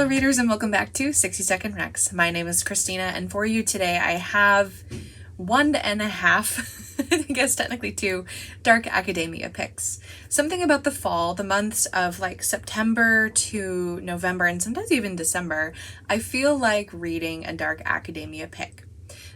readers, and welcome back to 60 Second Recs. My name is Christina, and for you today I have 1.5, I guess technically 2, dark academia picks. Something about the fall, the months of like September to November and sometimes even December, I feel like reading a dark academia pick.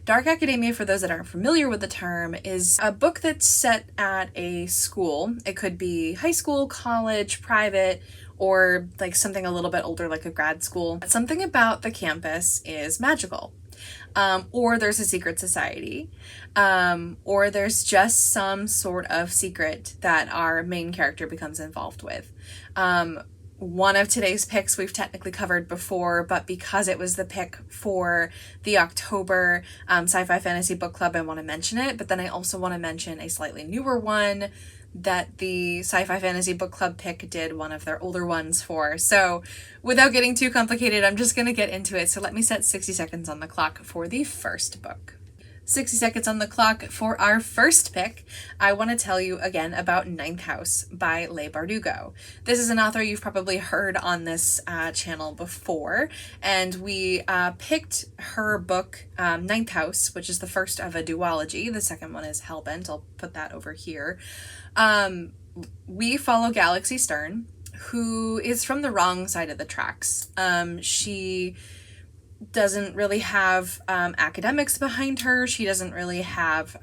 Dark academia, for those that aren't familiar with the term, is a book that's set at a school. It could be high school, college, private, or like something a little bit older like a grad school. Something about the campus is magical. Or there's a secret society, or there's just some sort of secret that our main character becomes involved with. One of today's picks we've technically covered before, but because it was the pick for the October Sci-Fi Fantasy Book Club, I want to mention it, but then I also want to mention a slightly newer one that the Sci-Fi Fantasy Book Club pick did one of their older ones for. So without getting too complicated, I'm just going to get into it. So let me set 60 seconds on the clock for the first book. 60 seconds on the clock for our first pick. I want to tell you again about Ninth House by Leigh Bardugo. This is an author you've probably heard on this channel before, and we picked her book Ninth House, which is the first of a duology. The second one is Hellbent. I'll put that over here. We follow Galaxy Stern, who is from the wrong side of the tracks. She doesn't really have academics behind her. She doesn't really have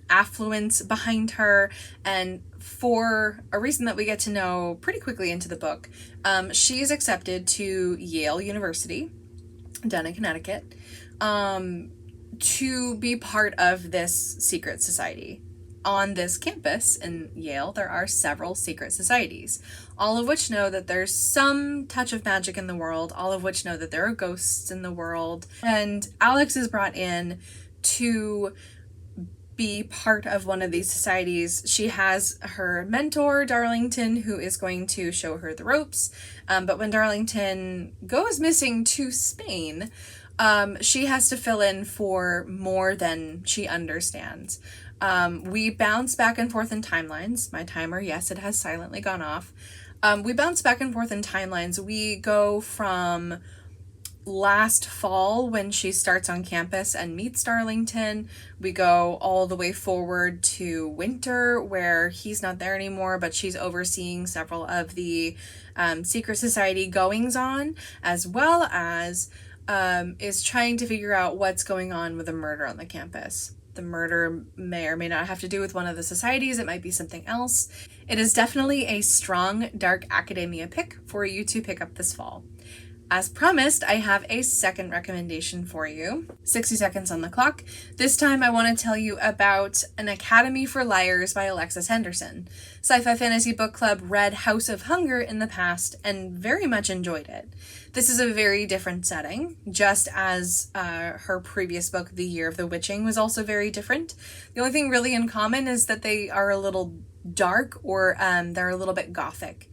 affluence behind her. And for a reason that we get to know pretty quickly into the book, she is accepted to Yale University down in Connecticut to be part of this secret society. On this campus in Yale, there are several secret societies, all of which know that there's some touch of magic in the world, all of which know that there are ghosts in the world. And Alex is brought in to be part of one of these societies. She has her mentor, Darlington, who is going to show her the ropes. But when Darlington goes missing to Spain, she has to fill in for more than she understands. We bounce back and forth in timelines. My timer, yes, it has silently gone off. We bounce back and forth in timelines. We go from last fall when she starts on campus and meets Darlington. We go all the way forward to winter where he's not there anymore, but she's overseeing several of the secret society goings on, as well as is trying to figure out what's going on with a murder on the campus. The murder may or may not have to do with one of the societies. It might be something else. It is definitely a strong dark academia pick for you to pick up this fall. As promised, I have a second recommendation for you. 60 seconds on the clock. This time I want to tell you about An Academy for Liars by Alexis Henderson. Sci-Fi Fantasy Book Club read House of Hunger in the past and very much enjoyed it. This is a very different setting, just as her previous book, The Year of the Witching, was also very different. The only thing really in common is that they are a little dark, or they're a little bit gothic.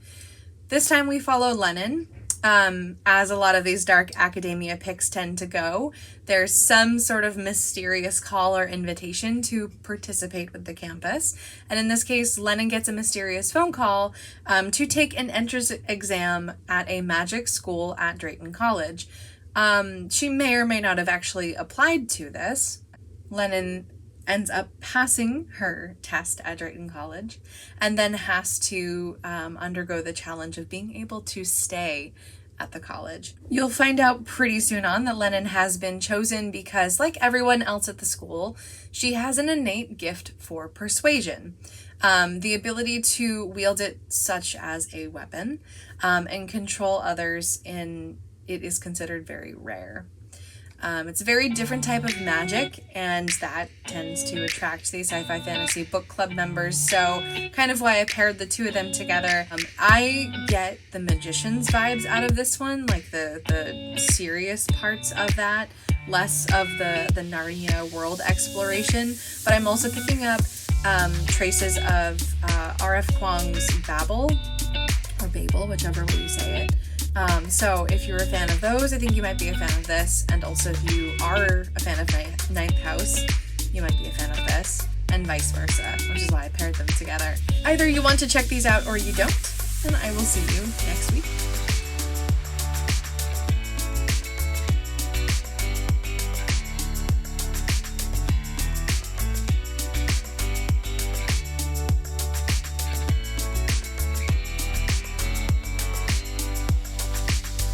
This time we follow Lennon. As a lot of these dark academia picks tend to go, there's some sort of mysterious call or invitation to participate with the campus. And in this case, Lennon gets a mysterious phone call to take an entrance exam at a magic school at Drayton College. She may or may not have actually applied to this. Lennon ends up passing her test at Drayton College and then has to undergo the challenge of being able to stay at the college. You'll find out pretty soon on that Lennon has been chosen because, like everyone else at the school, she has an innate gift for persuasion. The ability to wield it such as a weapon and control others it is considered very rare. It's a very different type of magic, and that tends to attract the Sci-Fi Fantasy Book Club members, so kind of why I paired the two of them together. I get the Magician's vibes out of this one, like the serious parts of that, less of the Narnia world exploration, but I'm also picking up traces of R.F. Kuang's Babel, or Babel, whichever way you say it. So if you're a fan of those, I think you might be a fan of this. And also if you are a fan of Ninth House, you might be a fan of this, and vice versa, which is why I paired them together. Either you want to check these out or you don't, and I will see you next week.